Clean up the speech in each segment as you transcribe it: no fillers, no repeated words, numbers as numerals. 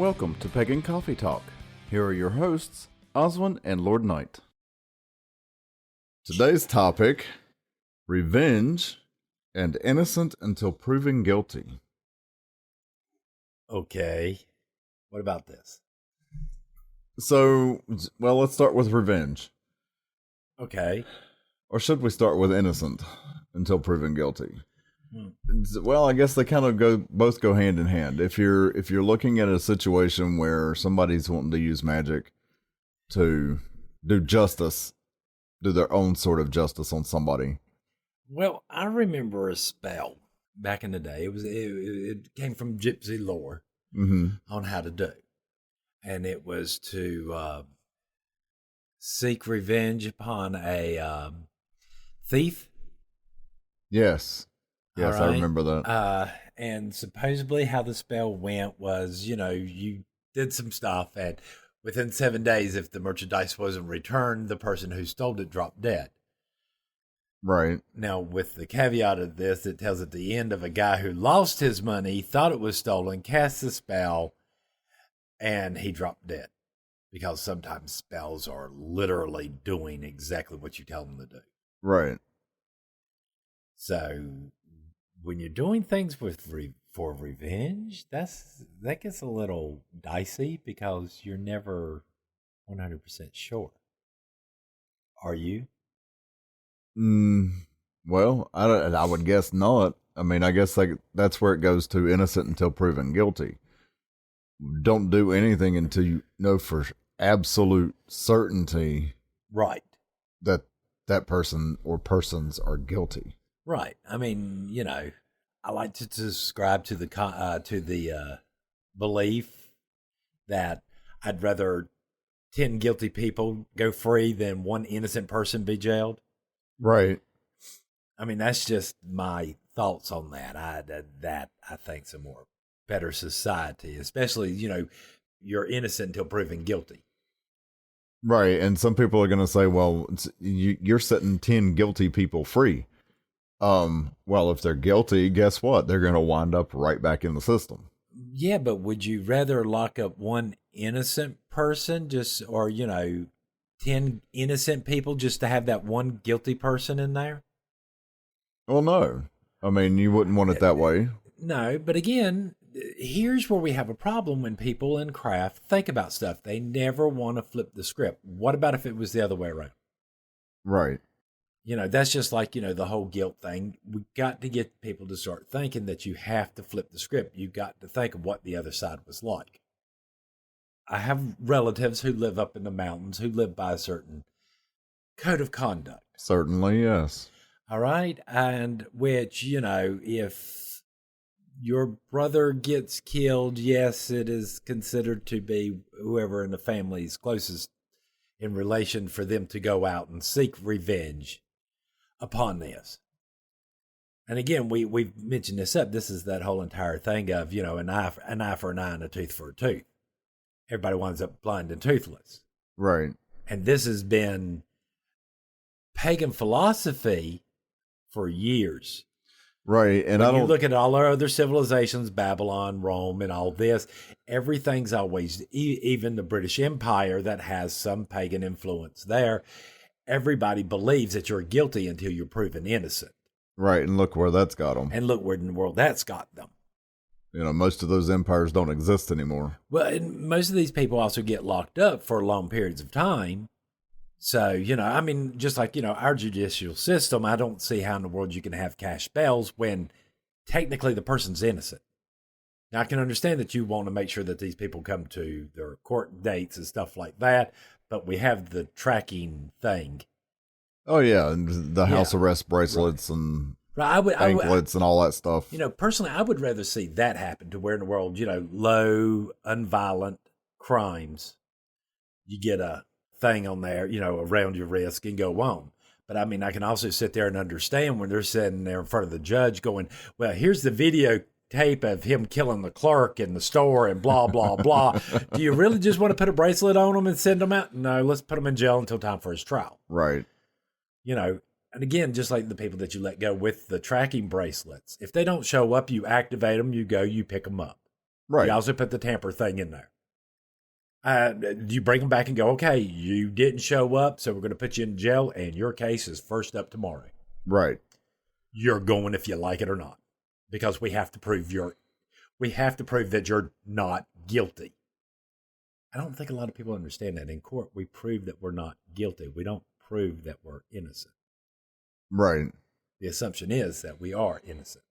Welcome to Pagan Coffee Talk. Here are your hosts, Oswyn and Lord Night. Today's topic, revenge and innocent until proven guilty. Okay. What about this? So, well, let's start with revenge. Okay. Or should we start with innocent until proven guilty? Well, I guess they kind of both go hand in hand. If you're looking at a situation where somebody's wanting to use magic to do justice, do their own sort of justice on somebody. Well, I remember a spell back in the day. It came from gypsy lore on how to do, and it was to seek revenge upon a thief. Yes. Yes, right? I remember that. And supposedly how the spell went was, you did some stuff, and within 7 days, if the merchandise wasn't returned, the person who stole it dropped dead. Right. Now, with the caveat of this, it tells at the end of a guy who lost his money, thought it was stolen, cast the spell, and he dropped dead. Because sometimes spells are literally doing exactly what you tell them to do. Right. So when you're doing things for revenge, that gets a little dicey because you're never 100% sure. Are you? Well, I would guess not. I mean, I guess that's where it goes to innocent until proven guilty. Don't do anything until you know for absolute certainty, right, that person or persons are guilty. Right. I mean, I like to subscribe to the belief that I'd rather 10 guilty people go free than one innocent person be jailed. Right. I mean, that's just my thoughts on that. I think's a more better society, especially, you're innocent until proven guilty. Right. And some people are going to say, well, you're setting 10 guilty people free. Well, if they're guilty, guess what? They're going to wind up right back in the system. Yeah, but would you rather lock up one innocent person or 10 innocent people just to have that one guilty person in there? Well, no. I mean, you wouldn't want it that way. No, but again, here's where we have a problem when people in craft think about stuff. They never want to flip the script. What about if it was the other way around? Right. That's just like, the whole guilt thing. We got to get people to start thinking that you have to flip the script. You got to think of what the other side was like. I have relatives who live up in the mountains who live by a certain code of conduct. Certainly, yes. All right. And which, if your brother gets killed, yes, it is considered to be whoever in the family is closest in relation for them to go out and seek revenge upon this. And again, we've mentioned this up. This is that whole entire thing of, an eye for an eye and a tooth for a tooth. Everybody winds up blind and toothless. Right. And this has been pagan philosophy for years. Right. And when you look at all our other civilizations, Babylon, Rome, and all this, everything's always, even the British Empire that has some pagan influence there, everybody believes that you're guilty until you're proven innocent. Right. And look where that's got them. And look where in the world that's got them. Most of those empires don't exist anymore. Well, and most of these people also get locked up for long periods of time. So, just like, our judicial system, I don't see how in the world you can have cash bails when technically the person's innocent. Now, I can understand that you want to make sure that these people come to their court dates and stuff like that, but we have the tracking thing. Oh, yeah, and the house arrest bracelets and anklets and all that stuff. Personally, I would rather see that happen to where in the world, low, unviolent crimes, you get a thing on there, around your wrist and go on. But I mean, I can also sit there and understand when they're sitting there in front of the judge going, well, here's the video tape of him killing the clerk in the store and blah, blah, blah. Do you really just want to put a bracelet on him and send him out? No, let's put him in jail until time for his trial. Right. And again, just like the people that you let go with the tracking bracelets, if they don't show up, you activate them, you go, you pick them up. Right. You also put the tamper thing in there. You bring them back and go, okay, you didn't show up, so we're going to put you in jail, and your case is first up tomorrow. Right. You're going if you like it or not, because we have to prove that you're not guilty. I don't think a lot of people understand that. In court, we prove that we're not guilty. We don't prove that we're innocent. Right. The assumption is that we are innocent,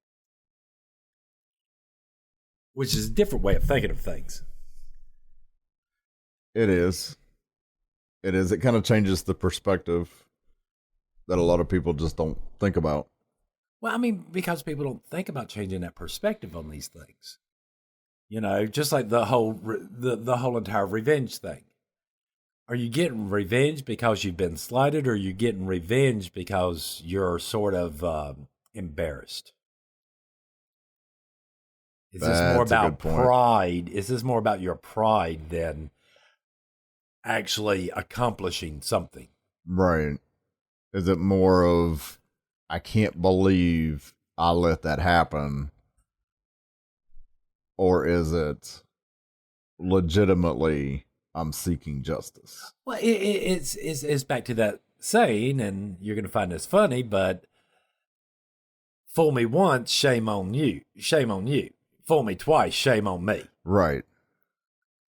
which is a different way of thinking of things. It is. It is. It kind of changes the perspective that a lot of people just don't think about. Well, I mean, because people don't think about changing that perspective on these things. You know, just like the whole entire revenge thing. Are you getting revenge because you've been slighted, or are you getting revenge because you're sort of embarrassed? Is this more about pride? Is this more about your pride than actually accomplishing something? Right. Is it more of, I can't believe I let that happen? Or is it legitimately, I'm seeking justice? Well, it's back to that saying, and you're going to find this funny, but fool me once, shame on you. Shame on you. Fool me twice, shame on me. Right.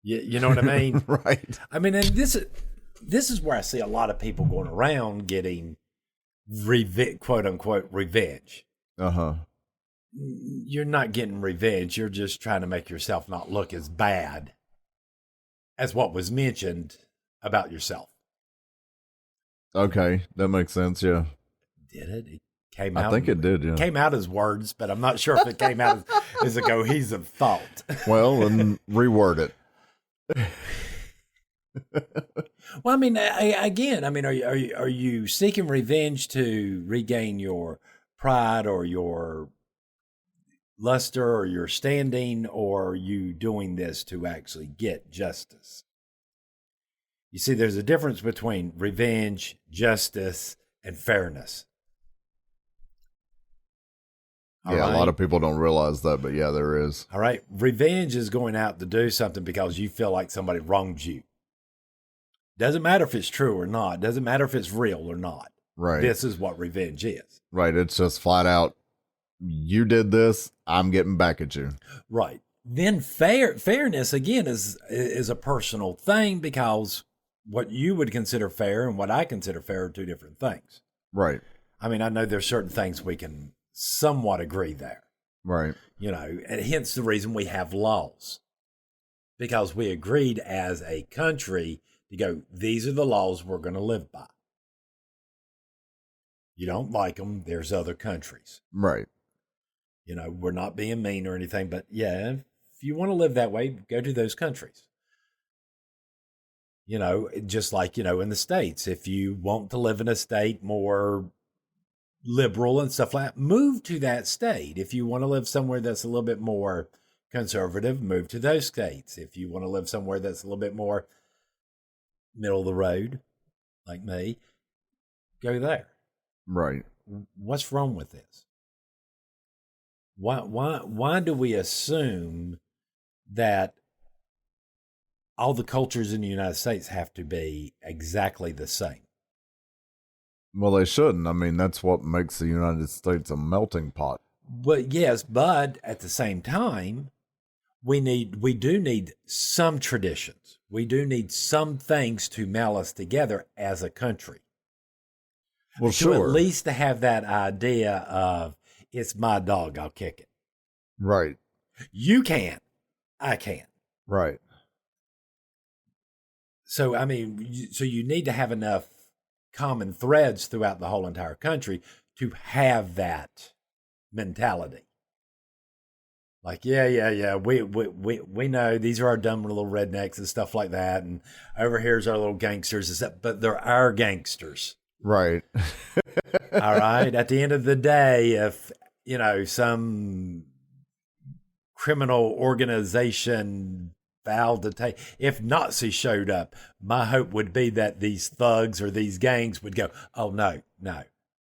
You know what I mean? Right. I mean, and this is where I see a lot of people going around getting quote unquote revenge. Uh-huh. You're not getting revenge. You're just trying to make yourself not look as bad as what was mentioned about yourself. Okay, that makes sense, yeah. Did it? It came out. I think it did, yeah. Came out as words, but I'm not sure if it came out as a cohesive thought. Well, then reword it. Well, I mean, again, I mean, are you seeking revenge to regain your pride or your luster or your standing, or are you doing this to actually get justice? You see, there's a difference between revenge, justice, and fairness. All right? A lot of people don't realize that, but yeah, there is. All right. Revenge is going out to do something because you feel like somebody wronged you. Doesn't matter if it's true or not. Doesn't matter if it's real or not. Right. This is what revenge is. Right. It's just flat out, you did this, I'm getting back at you. Right. Then fairness, again, is a personal thing, because what you would consider fair and what I consider fair are two different things. Right. I mean, I know there's certain things we can somewhat agree there. Right. You know, and hence the reason we have laws. Because we agreed as a country to go, these are the laws we're going to live by. You don't like them, there's other countries. Right. You know, we're not being mean or anything, but yeah, if you want to live that way, go to those countries. You know, just like, you know, in the States, if you want to live in a state more liberal and stuff like that, move to that state. If you want to live somewhere that's a little bit more conservative, move to those states. If you want to live somewhere that's a little bit more middle of the road, like me, go there. Right. What's wrong with this? Why do we assume that all the cultures in the United States have to be exactly the same? Well, they shouldn't. I mean, that's what makes the United States a melting pot. But yes, but at the same time, we do need some traditions. We do need some things to meld us together as a country. Well, sure. At least to have that idea of, it's my dog, I'll kick it. Right. You can't. I can't. Right. So, I mean, you need to have enough common threads throughout the whole entire country to have that mentality. Like, yeah, we know these are our dumb little rednecks and stuff like that, and over here's our little gangsters and stuff, but they're our gangsters. Right. All right. At the end of the day, if, you know, some criminal organization vowed to take, if Nazis showed up, my hope would be that these thugs or these gangs would go, oh, no,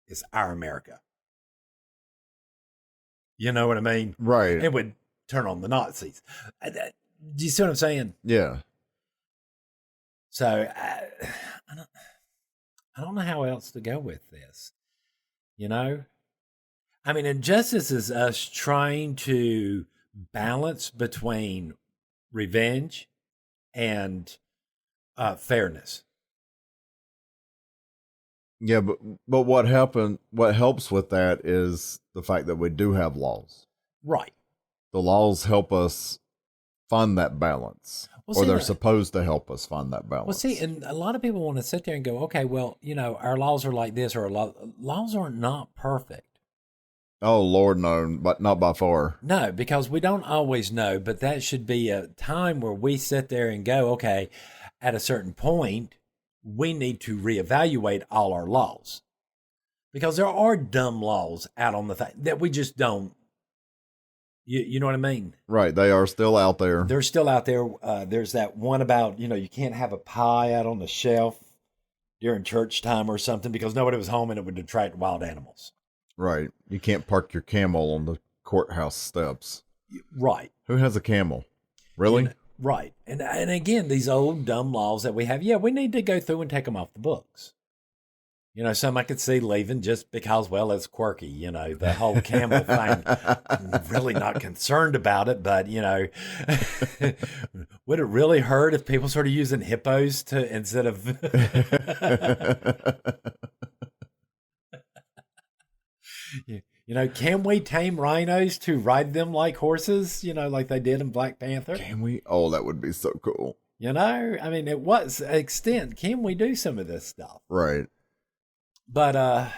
it's our America. You know what I mean? Right. It would turn on the Nazis. Do you see what I'm saying? Yeah. So I don't know how else to go with this. You know, I mean, injustice is us trying to balance between revenge and fairness. Yeah, but what helps with that is the fact that we do have laws. Right. The laws help us find that balance. Well, or see, they're supposed to help us find that balance. Well, see, and a lot of people want to sit there and go, okay, well, our laws are like this, or laws are not perfect. Oh, Lord, no, but not by far. No, because we don't always know, but that should be a time where we sit there and go, okay, at a certain point, we need to reevaluate all our laws. Because there are dumb laws out on the thing that we just don't. You know what I mean? Right. They are still out there. They're still out there. There's that one about, you can't have a pie out on the shelf during church time or something because nobody was home and it would attract wild animals. Right. You can't park your camel on the courthouse steps. Right. Who has a camel? Really? Right. And again, these old dumb laws that we have, we need to go through and take them off the books. Some I could see leaving just because, well, it's quirky, the whole camel thing. I'm really not concerned about it, but, would it really hurt if people started using hippos instead of... Can we tame rhinos to ride them like horses, like they did in Black Panther? Can we? Oh, that would be so cool. I mean, at what extent can we do some of this stuff? Right. But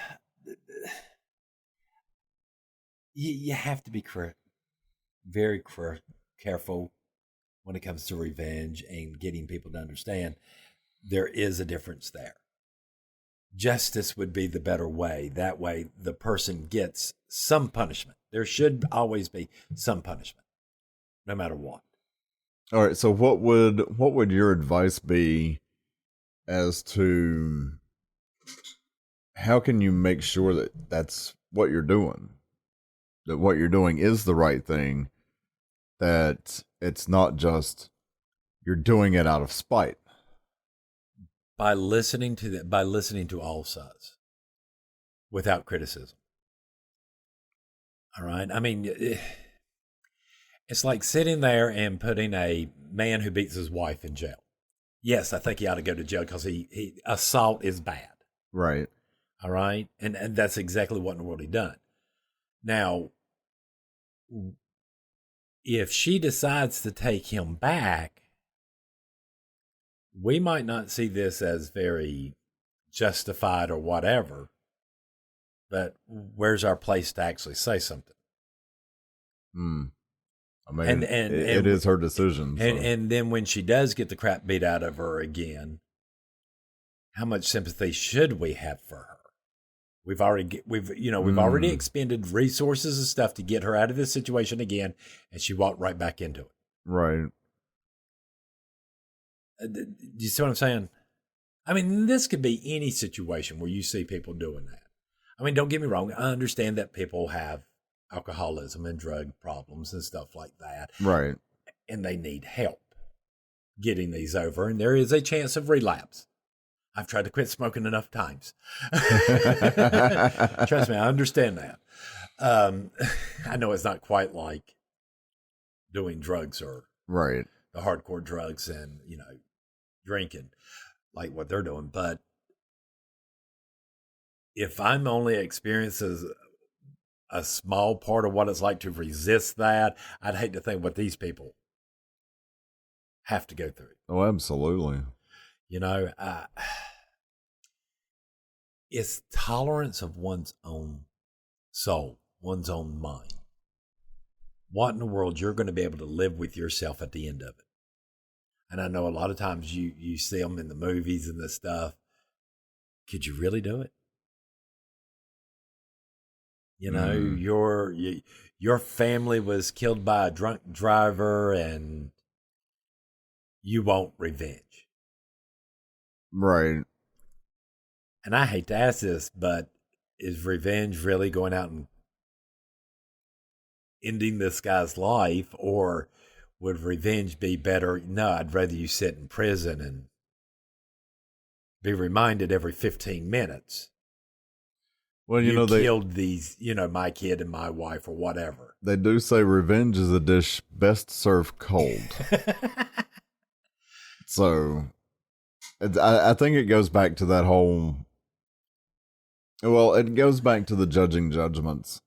you have to be very careful when it comes to revenge and getting people to understand there is a difference there. Justice would be the better way. That way the person gets some punishment. There should always be some punishment, no matter what. All right. So what would your advice be as to how can you make sure that that's what you're doing, that what you're doing is the right thing, that it's not just you're doing it out of spite? By listening to all sides without criticism. All right. I mean, it's like sitting there and putting a man who beats his wife in jail. Yes, I think he ought to go to jail because assault is bad. Right. All right. And that's exactly what in the world he done. Now, if she decides to take him back, we might not see this as very justified or whatever, but where's our place to actually say something? I mean, it is her decision. And then when she does get the crap beat out of her again, how much sympathy should we have for her? We've already expended resources and stuff to get her out of this situation again, and she walked right back into it. Right. Do you see what I'm saying? I mean, this could be any situation where you see people doing that. I mean, don't get me wrong. I understand that people have alcoholism and drug problems and stuff like that. Right. And they need help getting these over. And there is a chance of relapse. I've tried to quit smoking enough times. Trust me, I understand that. I know it's not quite like doing drugs or right, the hardcore drugs and, drinking like what they're doing. But if I'm only experiencing a small part of what it's like to resist that, I'd hate to think what these people have to go through. Oh, absolutely. It's tolerance of one's own soul, one's own mind. What in the world you're going to be able to live with yourself at the end of it? And I know a lot of times you see them in the movies and this stuff. Could you really do it? Your family was killed by a drunk driver and you want revenge. Right. And I hate to ask this, but is revenge really going out and ending this guy's life, or would revenge be better? No, I'd rather you sit in prison and be reminded every 15 minutes. Well, You they killed these, my kid and my wife or whatever. they do say revenge is a dish best served cold. So, I think it goes back to that whole. Well, it goes back to the judging judgments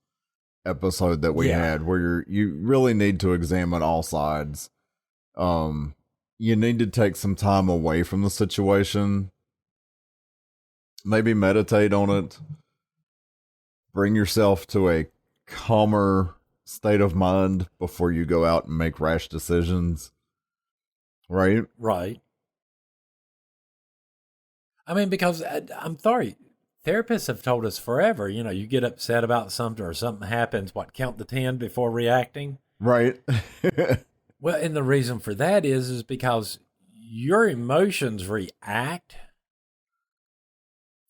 episode that we had, where you really need to examine all sides. You need to take some time away from the situation. Maybe meditate on it. Bring yourself to a calmer state of mind before you go out and make rash decisions. Right? Right. I mean, because I'm sorry, therapists have told us forever, you get upset about something or something happens, count to 10 before reacting? Right. Well, and the reason for that is because your emotions react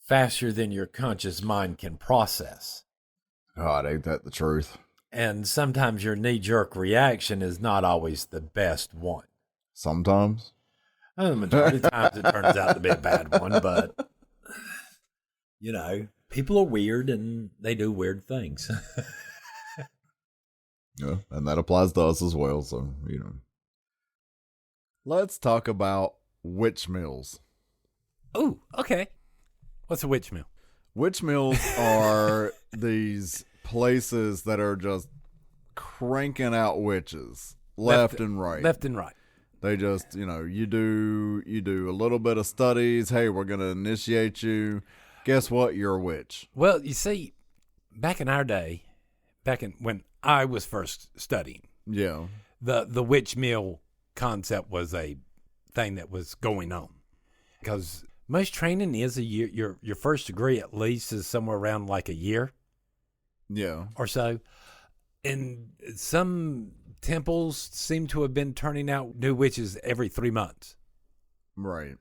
faster than your conscious mind can process. God, ain't that the truth? And sometimes your knee-jerk reaction is not always the best one. Sometimes. The majority of times it turns out to be a bad one, but, people are weird and they do weird things. Yeah, and that applies to us as well, so, Let's talk about witch mills. Oh, okay. What's a witch mill? Witch mills are these places that are just cranking out witches left and right. Left and right. They just, you do a little bit of studies. Hey, we're going to initiate you. Guess what? You're a witch. Well, you see, back in our day, when I was first studying, yeah, the witch mill concept was a thing that was going on, because most training is a year. Your first degree at least is somewhere around like a year, yeah, or so. And some temples seem to have been turning out new witches every 3 months, right.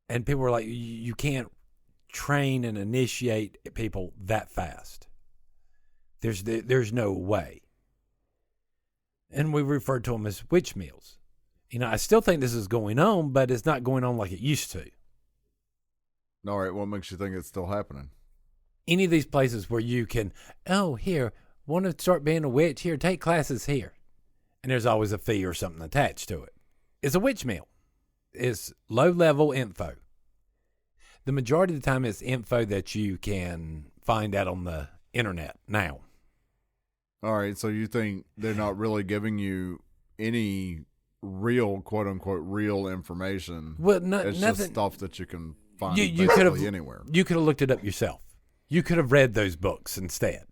And people were like, you can't train and initiate people that fast. There's no way. And we refer to them as witch mills. I still think this is going on, but it's not going on like it used to. All right, what makes you think it's still happening? Any of these places where you can, here, want to start being a witch? Here, take classes here. And there's always a fee or something attached to it. It's a witch mill. It's low-level info. The majority of the time, it's info that you can find out on the internet now. All right, so you think they're not really giving you any real, quote-unquote, real information? Well, it's nothing. just stuff that you can find You could have anywhere. You could have looked it up yourself. You could have read those books instead.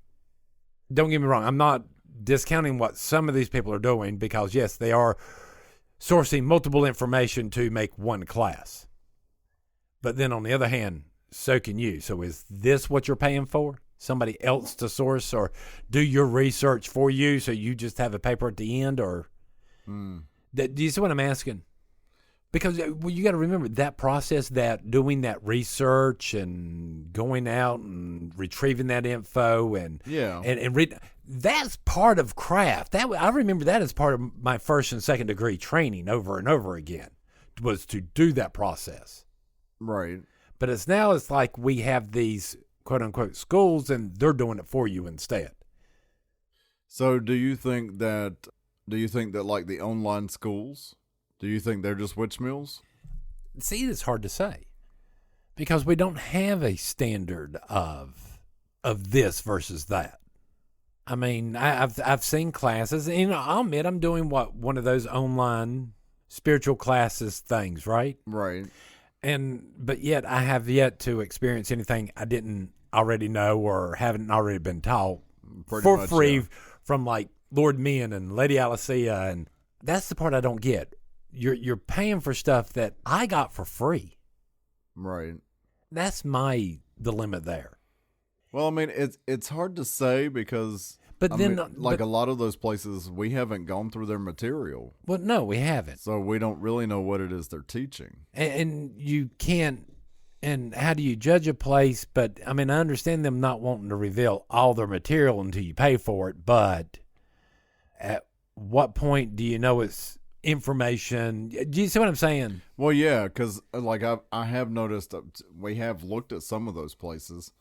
Don't get me wrong. I'm not discounting what some of these people are doing, because, yes, they are sourcing multiple information to make one class. But then on the other hand, so can you. So is this what you're paying for? Somebody else to source or do your research for you, so you just have a paper at the end? Or do you see what I'm asking? Because you got to remember that process, that doing that research and going out and retrieving that info and read, that's part of craft. I remember that as part of my first and second degree training over and over again, was to do that process. Right. But it's like we have these quote unquote schools and they're doing it for you instead. So do you think that like the online schools, do you think they're just witch mills? See, it's hard to say, because we don't have a standard of this versus that. I mean, I've seen classes, and I'll admit I'm doing one of those online spiritual classes things, right? Right. But yet I have yet to experience anything I didn't already know or haven't already been taught for free from like Lord Night and Lady Alicia, and that's the part I don't get. You're paying for stuff that I got for free. Right. That's my dilemma there. Well, I mean, it's hard to say, because a lot of those places, we haven't gone through their material. Well, no, we haven't. So we don't really know what it is they're teaching. And you can't, and how do you judge a place? But, I mean, I understand them not wanting to reveal all their material until you pay for it, but at what point do you know it's information. Do you see what I'm saying? Well, yeah, because like I have noticed we have looked at some of those places,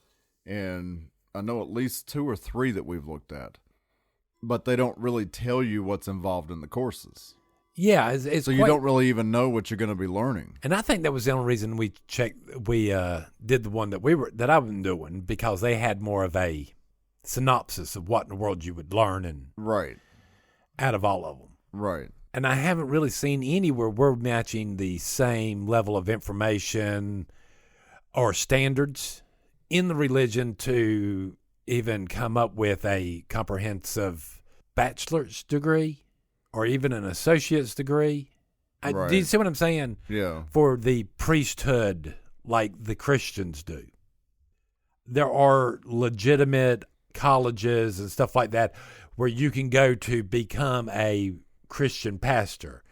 and I know at least 2 or 3 that we've looked at, but they don't really tell you what's involved in the courses. Yeah, it's so you don't really even know what you're going to be learning. And I think that was the only reason we did the one that I've been doing, because they had more of a synopsis of what in the world you would learn and right out of all of them. Right. And I haven't really seen anywhere we're matching the same level of information or standards in the religion to even come up with a comprehensive bachelor's degree or even an associate's degree. Right. Do you see what I'm saying? Yeah. For the priesthood like the Christians do. There are legitimate colleges and stuff like that where you can go to become a Christian pastor.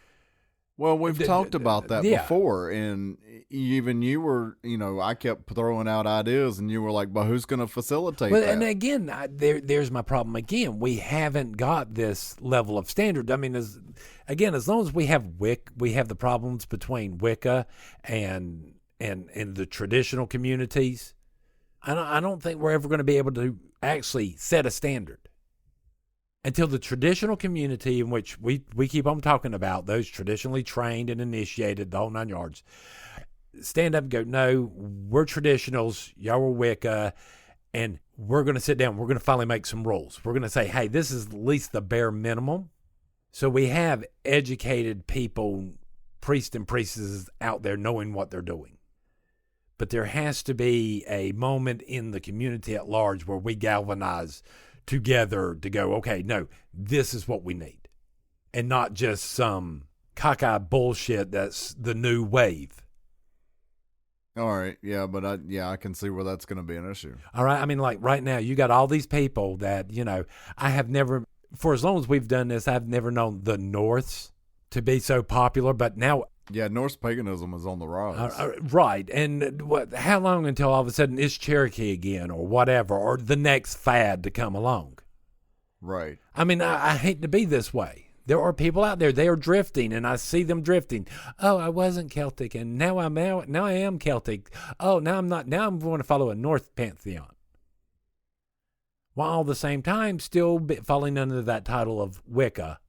Well, we've talked about that before, and even you were, I kept throwing out ideas, and you were like, but who's going to facilitate that? And again, there's my problem again. We haven't got this level of standard. I mean, as long as we have we have the problems between Wicca and the traditional communities, I don't think we're ever going to be able to actually set a standard. Until the traditional community, in which we keep on talking about, those traditionally trained and initiated, the whole 9 yards, stand up and go, no, we're traditionals, y'all are Wicca, and we're going to sit down. We're going to finally make some rules. We're going to say, hey, this is at least the bare minimum. So we have educated people, priests and priestesses out there knowing what they're doing. But there has to be a moment in the community at large where we galvanize together to go, okay, no, this is what we need. And not just some cockeyed bullshit that's the new wave. All right. Yeah, but I can see where that's going to be an issue. All right. I mean, like right now, you got all these people that, I have never, for as long as we've done this, I've never known the Norths to be so popular, but now. Yeah, Norse paganism is on the rise. Right. And how long until all of a sudden it's Cherokee again or whatever, or the next fad to come along? Right. I mean, I hate to be this way. There are people out there, they are drifting, and I see them drifting. Oh, I wasn't Celtic, and now I am Celtic. Oh, now I'm not. Now I'm going to follow a North pantheon. While at the same time still falling under that title of Wicca,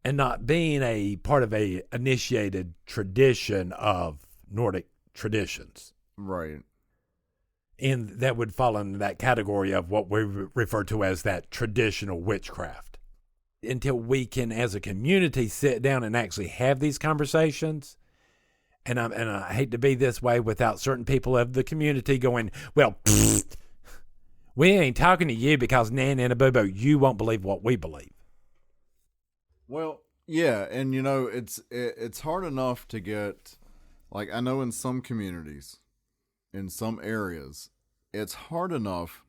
and not being a part of a initiated tradition of Nordic traditions. Right. And that would fall into that category of what we refer to as that traditional witchcraft. Until we can, as a community, sit down and actually have these conversations. And I hate to be this way without certain people of the community going, well, we ain't talking to you because nan and a boo-boo, you won't believe what we believe. Well, yeah, and it's hard enough to get, like, I know in some communities, in some areas, it's hard enough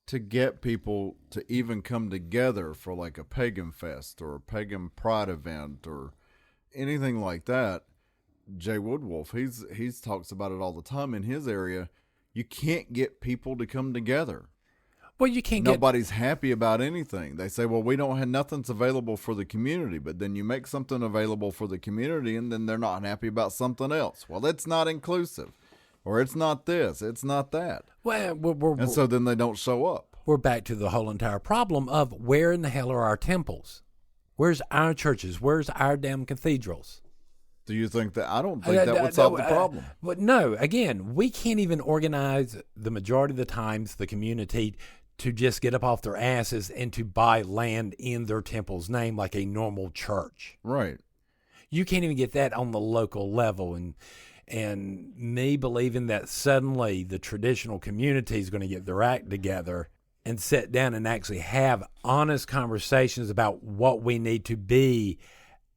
to get people to even come together for like a pagan fest or a pagan pride event or anything like that. Jay Woodwolf, he's talks about it all the time in his area. You can't get people to come together. Well, you can't. Nobody's happy about anything. They say, well, we don't have nothing's available for the community, but then you make something available for the community and then they're not happy about something else. Well, it's not inclusive, or it's not this, it's not that. Well, and so then they don't show up. We're back to the whole entire problem of where in the hell are our temples? Where's our churches? Where's our damn cathedrals? Do you think that? I don't think that would solve the problem. But no, again, we can't even organize the majority of the times the community to just get up off their asses and to buy land in their temple's name like a normal church. Right. You can't even get that on the local level. And me believing that suddenly the traditional community is going to get their act together and sit down and actually have honest conversations about what we need to be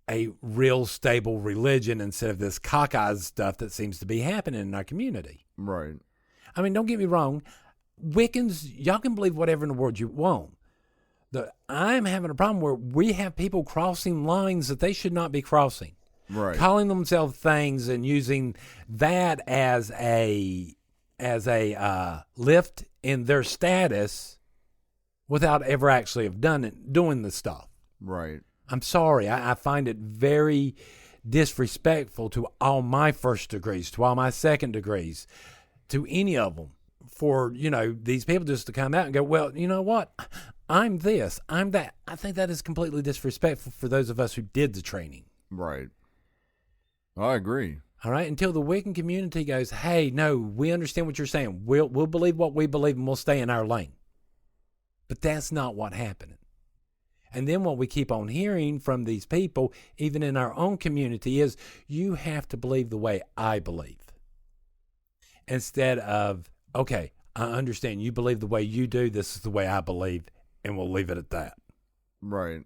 a real stable religion instead of this cockeyed stuff that seems to be happening in our community. Right. I mean, don't get me wrong. Wiccans, y'all can believe whatever in the world you want. I'm having a problem where we have people crossing lines that they should not be crossing. Right. Calling themselves things and using that as a lift in their status without ever actually doing the stuff. Right. I'm sorry. I find it very disrespectful to all my first degrees, to all my second degrees, to any of them, for, these people just to come out and go, well, you know what? I'm this, I'm that. I think that is completely disrespectful for those of us who did the training. Right. I agree. All right, until the Wiccan community goes, hey, no, we understand what you're saying. We'll believe what we believe and we'll stay in our lane. But that's not what happened. And then what we keep on hearing from these people, even in our own community, is you have to believe the way I believe. Instead of, okay, I understand you believe the way you do, this is the way I believe, and we'll leave it at that. Right.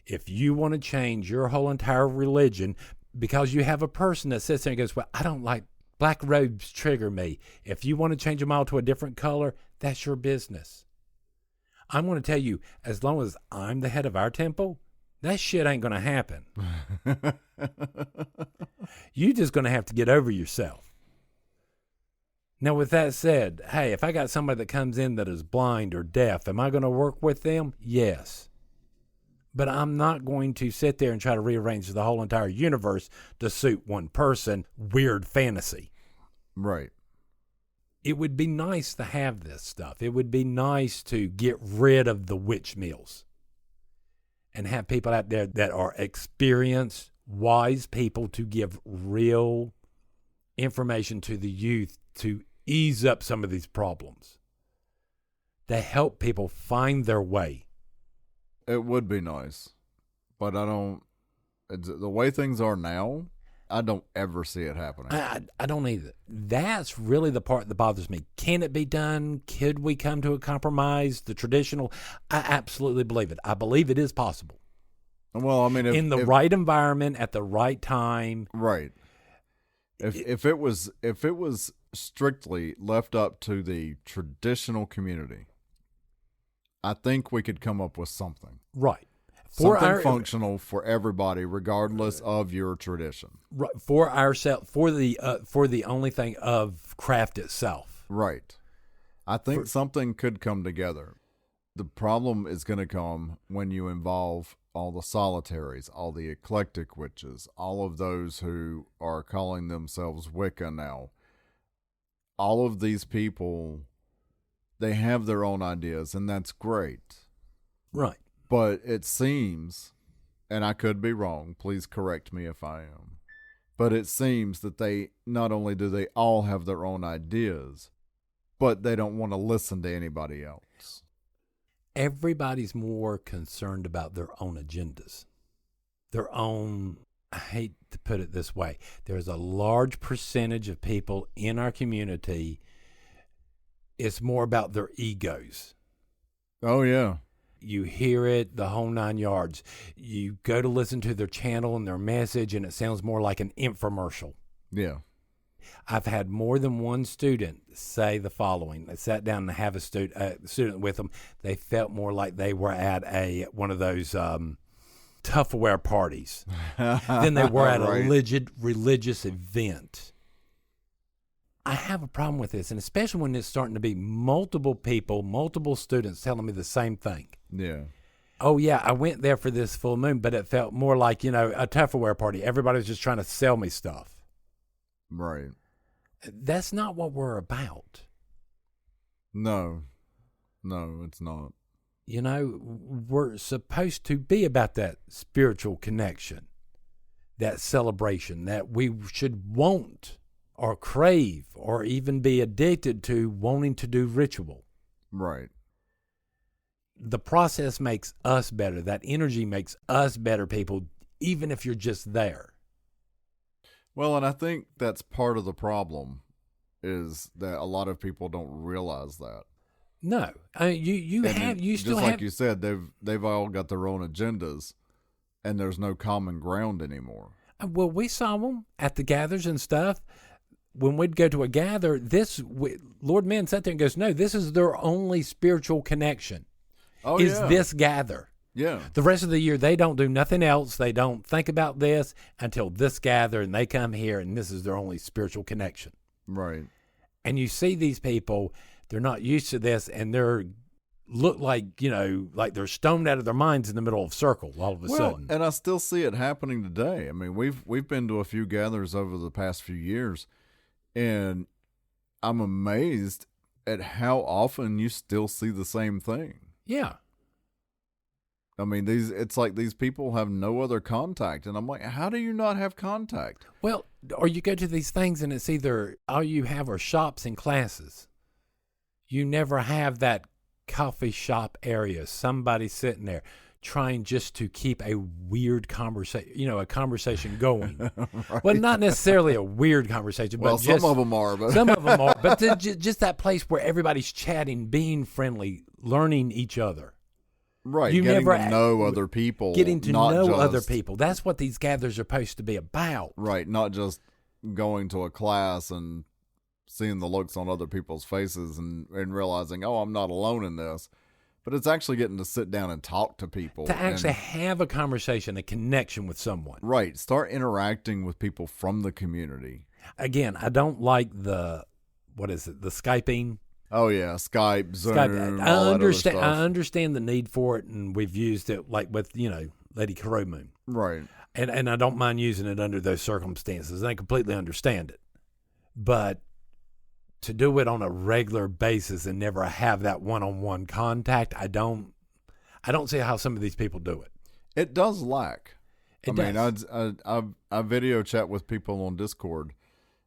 If you want to change your whole entire religion because you have a person that sits there and goes, well, I don't like black robes trigger me. If you want to change them all to a different color, that's your business. I'm going to tell you, as long as I'm the head of our temple, that shit ain't going to happen. You just going to have to get over yourself. Now, with that said, hey, if I got somebody that comes in that is blind or deaf, am I going to work with them? Yes. But I'm not going to sit there and try to rearrange the whole entire universe to suit one person. Weird fantasy. Right. It would be nice to have this stuff. It would be nice to get rid of the witch meals and have people out there that are experienced, wise people to give real information to the youth to ease up some of these problems, to help people find their way. It would be nice, but the way things are now, I don't ever see it happening. I don't either. That's really the part that bothers me. Can it be done? Could we come to a compromise? The traditional, I absolutely believe it. I believe it is possible. Well, I mean, in the right environment at the right time. Right. If it was strictly left up to the traditional community, I think we could come up with something. Right. Something functional for everybody, regardless of your tradition. Right. For ourselves, for the only thing of craft itself. Right. I think something could come together. The problem is going to come when you involve all the solitaries, all the eclectic witches, all of those who are calling themselves Wicca now. All of these people, they have their own ideas, and that's great. Right. But it seems, and I could be wrong, please correct me if I am, but it seems that they, not only do they all have their own ideas, but they don't want to listen to anybody else. Everybody's more concerned about their own agendas, their own, I hate to put it this way, there's a large percentage of people in our community, it's more about their egos. Oh, yeah. You hear it, the whole 9 yards. You go to listen to their channel and their message, and it sounds more like an infomercial. Yeah. I've had more than one student say the following. They sat down and have a student with them. They felt more like they were at one of those Tupperware parties than they were at right. a religious event. I have a problem with this, and especially when it's starting to be multiple people, multiple students telling me the same thing. Yeah. Oh, yeah, I went there for this full moon, but it felt more like, a Tupperware party. Everybody was just trying to sell me stuff. Right. That's not what we're about. No, it's not. We're supposed to be about that spiritual connection, that celebration that we should want or crave or even be addicted to wanting to do ritual. Right. The process makes us better. That energy makes us better people, even if you're just there. Well, and I think that's part of the problem is that a lot of people don't realize that. No, you still just like have, you said, they've all got their own agendas, and there's no common ground anymore. Well, we saw them at the gathers and stuff. When we'd go to a gather, Lord Men sat there and goes, no, this is their only spiritual connection. Oh, is yeah. this gather. Yeah. The rest of the year, they don't do nothing else. They don't think about this until this gather, and they come here, and this is their only spiritual connection. Right. And you see these people, they're not used to this, and they're look like, like they're stoned out of their minds in the middle of a circle all of a sudden. And I still see it happening today. I mean, we've been to a few gatherings over the past few years, and I'm amazed at how often you still see the same thing. Yeah. I mean, it's like these people have no other contact, and I'm like, how do you not have contact? Well, or you go to these things and it's either all you have are shops and classes. You never have that coffee shop area, somebody sitting there trying just to keep a weird conversation, a conversation going. Right. Well, not necessarily a weird conversation, but some of them are. But some of them are. But just that place where everybody's chatting, being friendly, learning each other. Right, getting to know other people. Getting to know other people. That's what these gatherings are supposed to be about. Right, not just going to a class and seeing the looks on other people's faces and realizing, oh, I'm not alone in this. But it's actually getting to sit down and talk to people. To actually have a conversation, a connection with someone. Right, start interacting with people from the community. Again, I don't like the Skyping. Oh yeah, Skype, Zoom. Skype. I understand the need for it, and we've used it like with Lady Koromu. Right. And I don't mind using it under those circumstances. And I completely understand it, but to do it on a regular basis and never have that one-on-one contact, I don't see how some of these people do it. It does lack. It does. I video chat with people on Discord.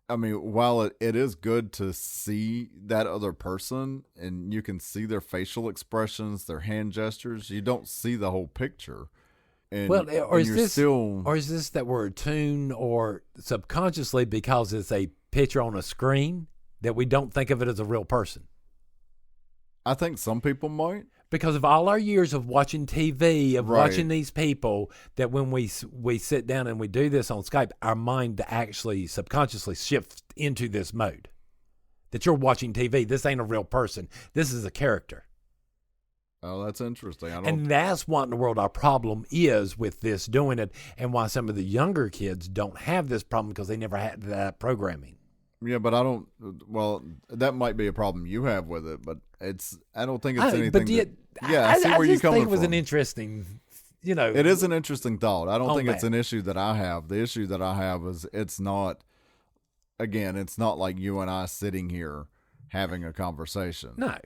I mean, while it is good to see that other person and you can see their facial expressions, their hand gestures, you don't see the whole picture. And, is this that we're attuned or subconsciously because it's a picture on a screen that we don't think of it as a real person? I think some people might. Because of all our years of watching TV, of watching these people, that when we sit down and we do this on Skype, our mind actually subconsciously shifts into this mode. That you're watching TV. This ain't a real person. This is a character. Oh, that's interesting. And that's what in the world our problem is with this doing it, and why some of the younger kids don't have this problem because they never had that programming. Yeah, but that might be a problem you have with it, but I don't think it's anything. I see where you're coming from. I just think it was an interesting, It is an interesting thought. I don't think it's an issue that I have. The issue that I have is it's not like you and I sitting here having a conversation. No.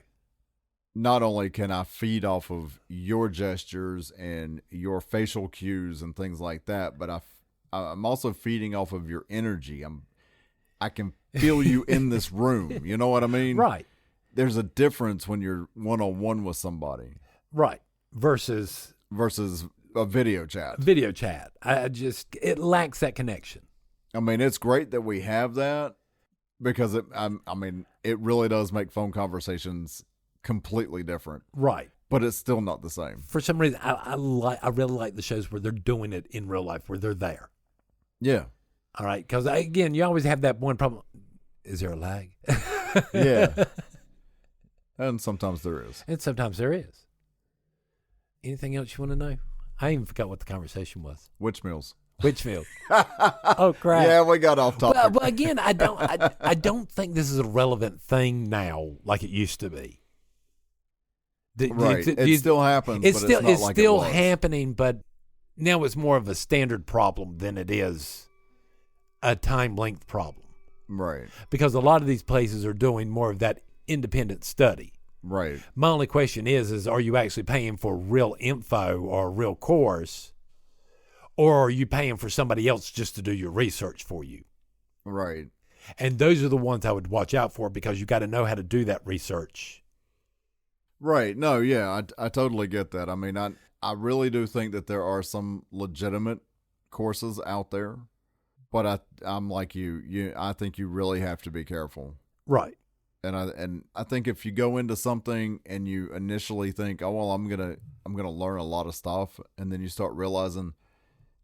Not only can I feed off of your gestures and your facial cues and things like that, but I'm also feeding off of your energy. I can feel you in this room. You know what I mean? Right. There's a difference when you're one-on-one with somebody. Right. Versus a video chat. Video chat. It lacks that connection. I mean, it's great that we have that because it really does make phone conversations completely different. Right. But it's still not the same. For some reason, I really like the shows where they're doing it in real life, where they're there. Yeah. All right, because again, you always have that one problem. Is there a lag? Yeah. And sometimes there is. Anything else you want to know? I even forgot what the conversation was. Witch meals. Oh crap! Yeah, we got off topic. Well, again, I don't think this is a relevant thing now like it used to be. It still happens. It's still happening, but now it's more of a standard problem than it is a time length problem. Right. Because a lot of these places are doing more of that independent study. Right. My only question is are you actually paying for real info or a real course, or are you paying for somebody else just to do your research for you? Right. And those are the ones I would watch out for, because you got to know how to do that research. Right. No, yeah, I totally get that. I mean, I really do think that there are some legitimate courses out there, but I'm like you. I think you really have to be careful. Right. And I think if you go into something and you initially think, oh well, I'm gonna learn a lot of stuff, and then you start realizing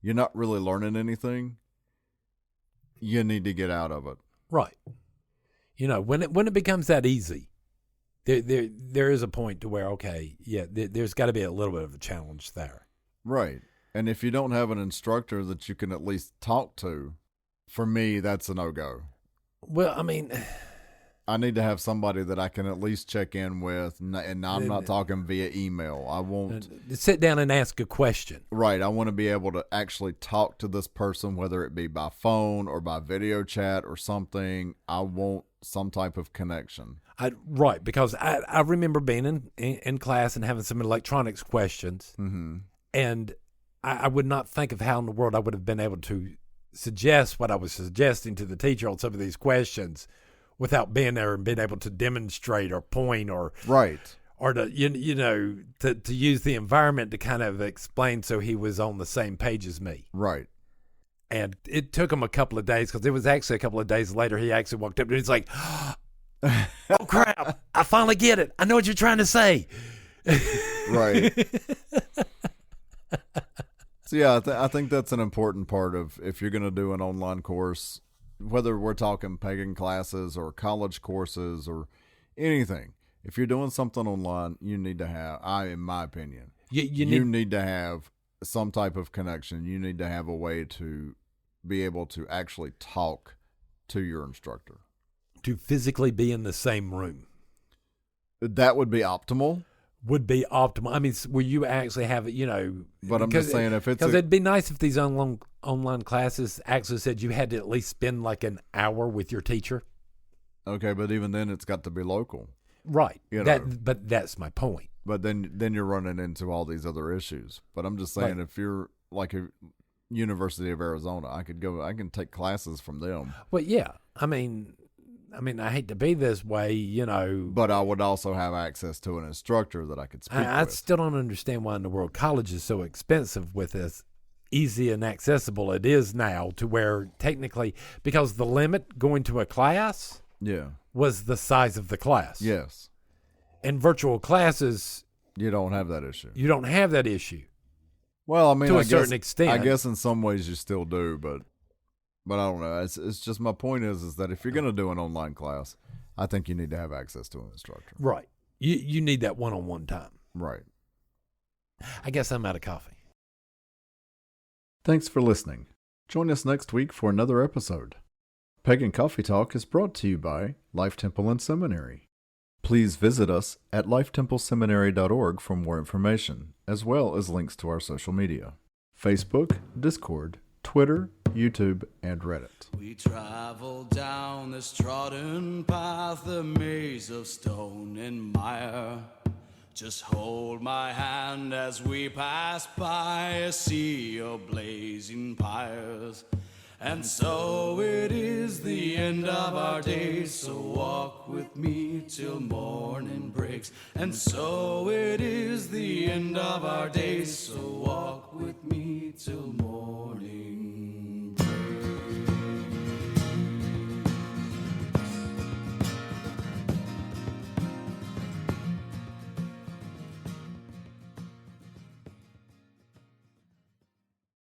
you're not really learning anything, you need to get out of it. Right. When it becomes that easy, there is a point to where, okay, yeah, there's got to be a little bit of a challenge there. Right. And if you don't have an instructor that you can at least talk to, for me, that's a no-go. Well, I mean, I need to have somebody that I can at least check in with, and I'm not talking via email. I won't sit down and ask a question. Right. I want to be able to actually talk to this person, whether it be by phone or by video chat or something. I want some type of connection. Right, because I remember being in class and having some electronics questions, and I would not think of how in the world I would have been able to suggest what I was suggesting to the teacher on some of these questions without being there and being able to demonstrate or point or to to use the environment to kind of explain so he was on the same page as me. Right. And it took him a couple of days, because it was actually a couple of days later he actually walked up and he's like, "Oh crap! I finally get it. I know what you're trying to say." Right. So yeah, I think that's an important part of if you're going to do an online course. Whether we're talking pagan classes or college courses or anything, if you're doing something online, you need to have, in my opinion, you need to have some type of connection. You need to have a way to be able to actually talk to your instructor. To physically be in the same room. That would be optimal. I mean, where you actually have it, But I'm just saying, if it's because it'd be nice if these online classes actually said you had to at least spend like an hour with your teacher. Okay, but even then, it's got to be local, right? But that's my point. But then you're running into all these other issues. But I'm just saying, if you're like a University of Arizona, I can take classes from them. Well, yeah, I mean, I hate to be this way, But I would also have access to an instructor that I could speak with. I still don't understand why in the world college is so expensive with as easy and accessible it is now, to where technically, because the limit going to a class was the size of the class. Yes. In virtual classes, you don't have that issue. Well, I mean, to a certain extent. I guess in some ways you still do, but I don't know. It's just, my point is that if you're going to do an online class, I think you need to have access to an instructor. Right. You need that one-on-one time. Right. I guess I'm out of coffee. Thanks for listening. Join us next week for another episode. Pagan Coffee Talk is brought to you by Life Temple and Seminary. Please visit us at lifetempleseminary.org for more information, as well as links to our social media: Facebook, Discord, Twitter, YouTube, and Reddit. We travel down this trodden path, a maze of stone and mire. Just hold my hand as we pass by a sea of blazing pyres. And so it is the end of our days, so walk with me till morning breaks. And so it is the end of our days, so walk with me till morning